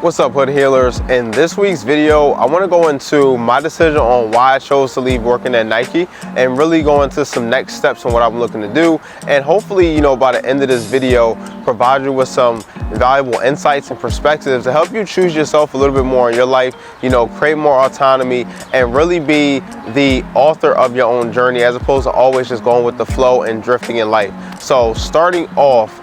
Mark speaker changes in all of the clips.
Speaker 1: What's up, Hood Healers? In this week's video, I want to go into my decision on why I chose to leave working at Nike and really go into some next steps on what I'm looking to do. And hopefully, by the end of this video, provide you with some valuable insights and perspectives to help you choose yourself a little bit more in your life, create more autonomy and really be the author of your own journey as opposed to always just going with the flow and drifting in life. So starting off,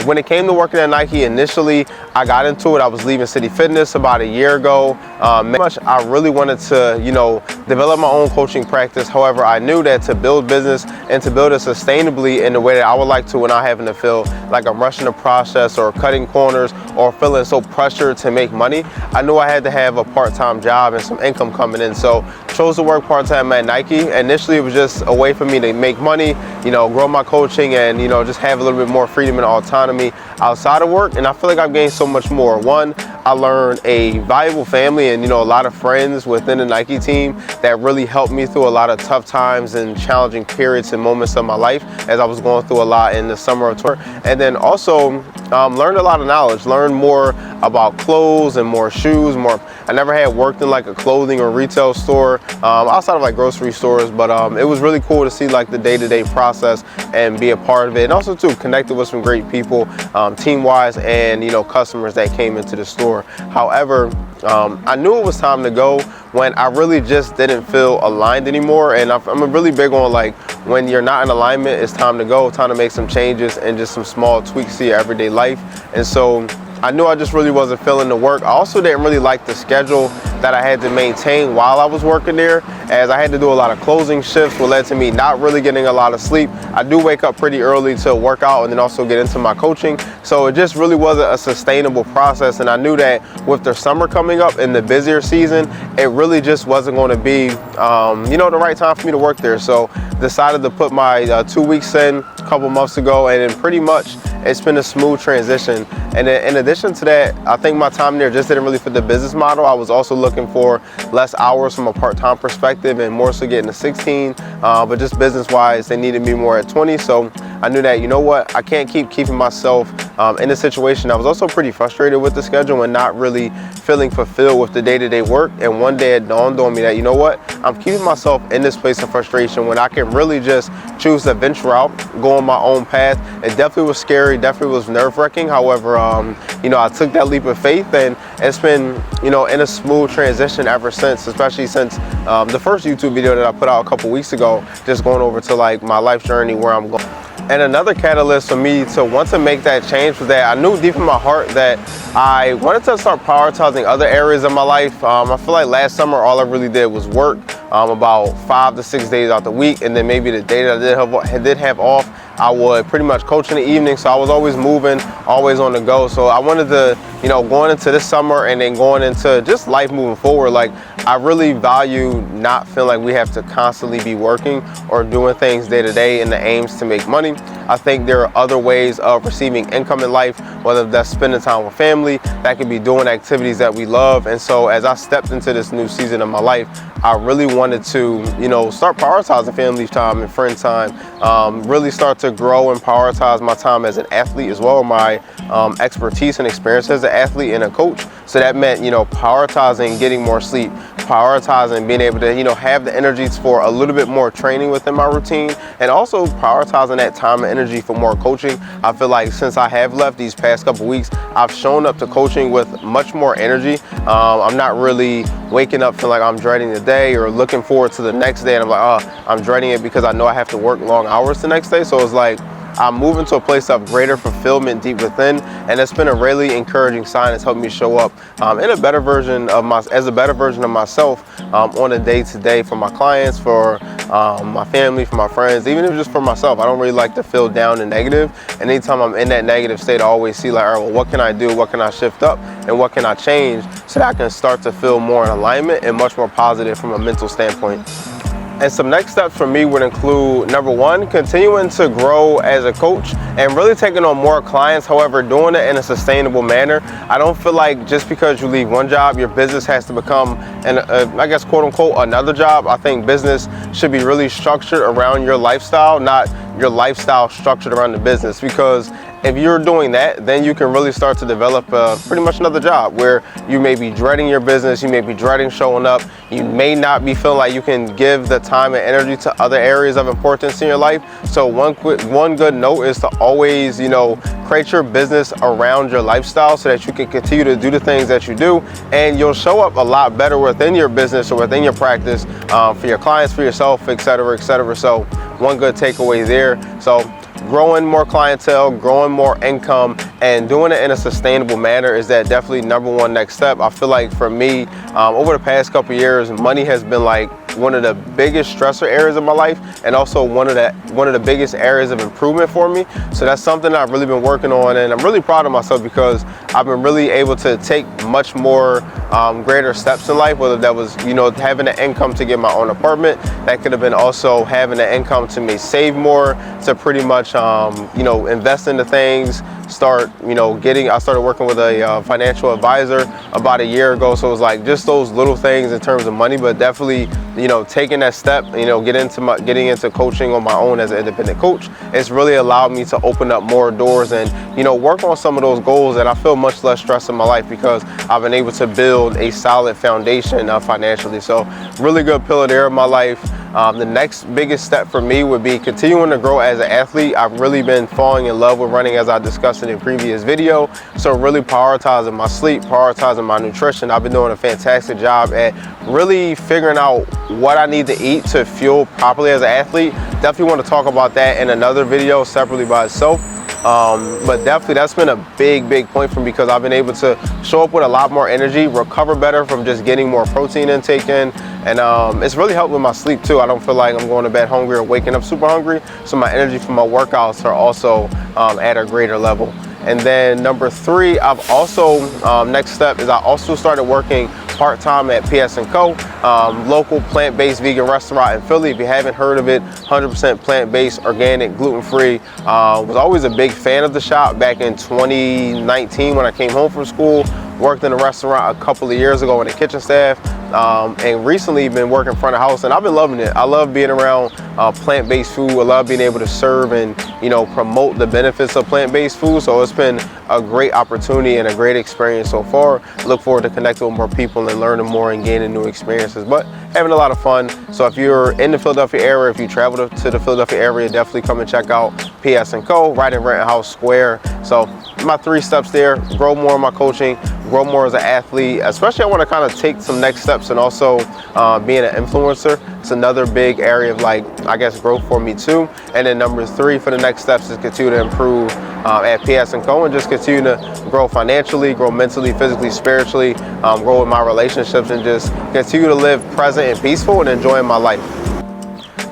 Speaker 1: when it came to working at Nike, initially I got into it. I was leaving City Fitness about a year ago. I really wanted to, develop my own coaching practice. However, I knew that to build business and to build it sustainably in the way that I would like to without having to feel like I'm rushing the process or cutting corners or feeling so pressured to make money, I knew I had to have a part-time job and some income coming in. So chose to work part-time at Nike. Initially, it was just a way for me to make money, grow my coaching and, just have a little bit more freedom and autonomy outside of work. And I feel like I've gained so much more. One, I learned a valuable family and, a lot of friends within the Nike team that really helped me through a lot of tough times and challenging periods and moments of my life as I was going through a lot in the summer of tour. And then also learned a lot of knowledge, learned more about clothes and more shoes. I never had worked in like a clothing or retail store outside of like grocery stores, but it was really cool to see like the day-to-day process and be a part of it. And also too, connected with some great people, team-wise and, customers that came into the store. However, I knew it was time to go when I really just didn't feel aligned anymore. And I'm really big on like, when you're not in alignment, it's time to go, time to make some changes and just some small tweaks to your everyday life. And so I knew I just really wasn't feeling the work. I also didn't really like the schedule that I had to maintain while I was working there, as I had to do a lot of closing shifts, which led to me not really getting a lot of sleep. I do wake up pretty early to work out and then also get into my coaching. So it just really wasn't a sustainable process. And I knew that with the summer coming up and the busier season, it really just wasn't going to be, the right time for me to work there. So decided to put my 2 weeks in a couple months ago, and then pretty much it's been a smooth transition. And then in addition to that, I think my time there just didn't really fit the business model. I was also looking for less hours from a part-time perspective and more so getting to 16, but just business-wise, they needed me more at 20. So I knew that, I can't keeping myself in a situation. I was also pretty frustrated with the schedule and not really feeling fulfilled with the day-to-day work. And one day it dawned on me that, I'm keeping myself in this place of frustration when I can really just choose to venture out, go on my own path. It definitely was scary, definitely was nerve-wracking. However, I took that leap of faith and it's been, in a smooth transition ever since, especially since the first YouTube video that I put out a couple weeks ago, just going over to like my life journey, where I'm going. And another catalyst for me to want to make that change was that I knew deep in my heart that I wanted to start prioritizing other areas of my life. I feel like last summer, all I really did was work about 5 to 6 days out the week. And then maybe the day that I did have off, I would pretty much coach in the evening. So I was always moving, always on the go. So I wanted to, going into this summer and then going into just life moving forward, like I really value not feeling like we have to constantly be working or doing things day to day in the aims to make money. I think there are other ways of receiving income in life, whether that's spending time with family, that could be doing activities that we love. And so as I stepped into this new season of my life, I really wanted to, start prioritizing family time and friend time, really start to grow and prioritize my time as an athlete as well, my expertise and experience as an athlete and a coach. So that meant, prioritizing getting more sleep, prioritizing being able to, have the energy for a little bit more training within my routine, and also prioritizing that time and energy for more coaching. I feel like since I have left these past couple weeks, I've shown up to coaching with much more energy. I'm not really waking up feeling like I'm dreading the day or looking forward to the next day and I'm like, I'm dreading it because I know I have to work long hours the next day. So it's like I'm moving to a place of greater fulfillment deep within, and it's been a really encouraging sign. It's helped me show up in a better version of myself on a day-to-day for my clients, for my family, for my friends, even if just for myself. I don't really like to feel down and negative. And anytime I'm in that negative state, I always see like, all right, well, what can I do? What can I shift up? And what can I change so that I can start to feel more in alignment and much more positive from a mental standpoint? And some next steps for me would include, number one, continuing to grow as a coach and really taking on more clients, however, doing it in a sustainable manner. I don't feel like just because you leave one job, your business has to become, I guess, quote unquote, another job. I think business should be really structured around your lifestyle, not your lifestyle structured around the business, because if you're doing that, then you can really start to develop pretty much another job where you may be dreading your business, you may be dreading showing up, you may not be feeling like you can give the time and energy to other areas of importance in your life. So one good note is to always, you know, create your business around your lifestyle so that you can continue to do the things that you do, and you'll show up a lot better within your business or within your practice, for your clients, for yourself, etc., etc. So one good takeaway there. So growing more clientele, growing more income, and doing it in a sustainable manner is that definitely number one next step. I feel like for me, over the past couple of years, money has been like one of the biggest stressor areas of my life, and also one of the biggest areas of improvement for me. So that's something that I've really been working on, and I'm really proud of myself because I've been really able to take much more greater steps in life, whether that was, you know, having an income to get my own apartment. That could have been also having an income to me save more, to pretty much you know, invest into things, start, you know, I started working with a financial advisor about a year ago. So it was like just those little things in terms of money, but definitely, you know, taking that step, you know, getting into coaching on my own as an independent coach, it's really allowed me to open up more doors and, you know, work on some of those goals. And I feel much less stress in my life because I've been able to build a solid foundation financially. So really good pillar there in my life. The next biggest step for me would be continuing to grow as an athlete. I've really been falling in love with running, as I discussed in a previous video. So really prioritizing my sleep, prioritizing my nutrition. I've been doing a fantastic job at really figuring out what I need to eat to fuel properly as an athlete. Definitely want to talk about that in another video separately by itself. But definitely that's been a big point for me because I've been able to show up with a lot more energy, recover better from just getting more protein intake in, and it's really helped with my sleep too. I don't feel like I'm going to bed hungry or waking up super hungry, so my energy from my workouts are also at a greater level. And then number 3, I've also, next step is I also started working part-time at PS & Co, local plant-based vegan restaurant in Philly. If you haven't heard of it, 100% plant-based, organic, gluten-free. Was always a big fan of the shop back in 2019 when I came home from school. Worked in a restaurant a couple of years ago in the kitchen staff, and recently been working front of house, and I've been loving it. I love being around plant-based food. I love being able to serve and, you know, promote the benefits of plant-based food. So it's been a great opportunity and a great experience so far. Look forward to connecting with more people and learning more and gaining new experiences, but having a lot of fun. So if you're in the Philadelphia area, if you travel to the Philadelphia area, definitely come and check out PS & Co right in Rittenhouse Square. So my 3 steps there: grow more in my coaching, grow more as an athlete, especially I want to kind of take some next steps and also being an influencer. It's another big area of, like, I guess, growth for me too. And then number 3 for the next steps is continue to improve at PS & Co and just continue to grow financially, grow mentally, physically, spiritually, grow with my relationships, and just continue to live present and peaceful and enjoying my life.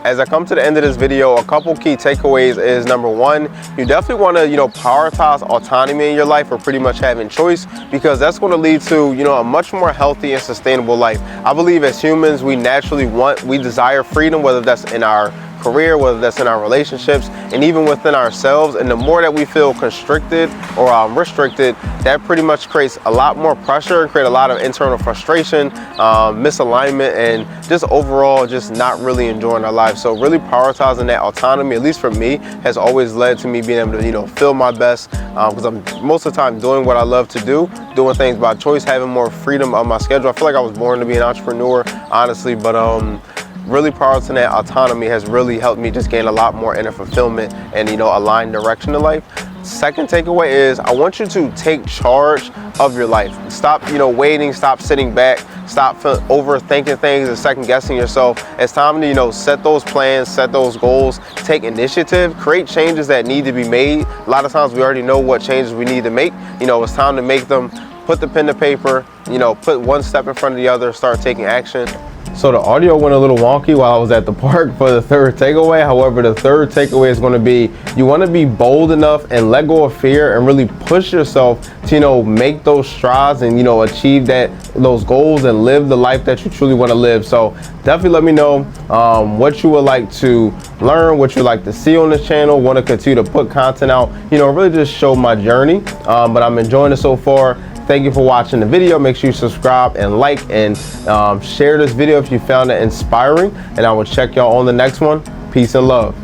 Speaker 1: As I come to the end of this video, a couple key takeaways is, number 1, you definitely want to, you know, prioritize autonomy in your life, or pretty much having choice, because that's going to lead to, you know, a much more healthy and sustainable life. I believe as humans, we desire freedom, whether that's in our career, whether that's in our relationships, and even within ourselves. And the more that we feel constricted or restricted, that pretty much creates a lot more pressure and create a lot of internal frustration, misalignment, and just overall just not really enjoying our lives. So really prioritizing that autonomy, at least for me, has always led to me being able to, you know, feel my best, because I'm most of the time doing what I love to do, doing things by choice, having more freedom on my schedule. I feel like I was born to be an entrepreneur, honestly, but really prioritizing that autonomy has really helped me just gain a lot more inner fulfillment and, you know, aligned direction in life. Second takeaway is I want you to take charge of your life. Stop, you know, waiting, stop sitting back, stop overthinking things and second guessing yourself. It's time to, you know, set those plans, set those goals, take initiative, create changes that need to be made. A lot of times we already know what changes we need to make. You know, it's time to make them. Put the pen to paper, you know, put one step in front of the other, start taking action. So the audio went a little wonky while I was at the park for the third takeaway. However, the third takeaway is going to be, you want to be bold enough and let go of fear and really push yourself to, you know, make those strides and, you know, achieve those goals and live the life that you truly want to live. So definitely let me know what you would like to learn, what you'd like to see on this channel. Want to continue to put content out, you know, really just show my journey. But I'm enjoying it so far. Thank you for watching the video. Make sure you subscribe and like and share this video if you found it inspiring. And I will check y'all on the next one. Peace and love.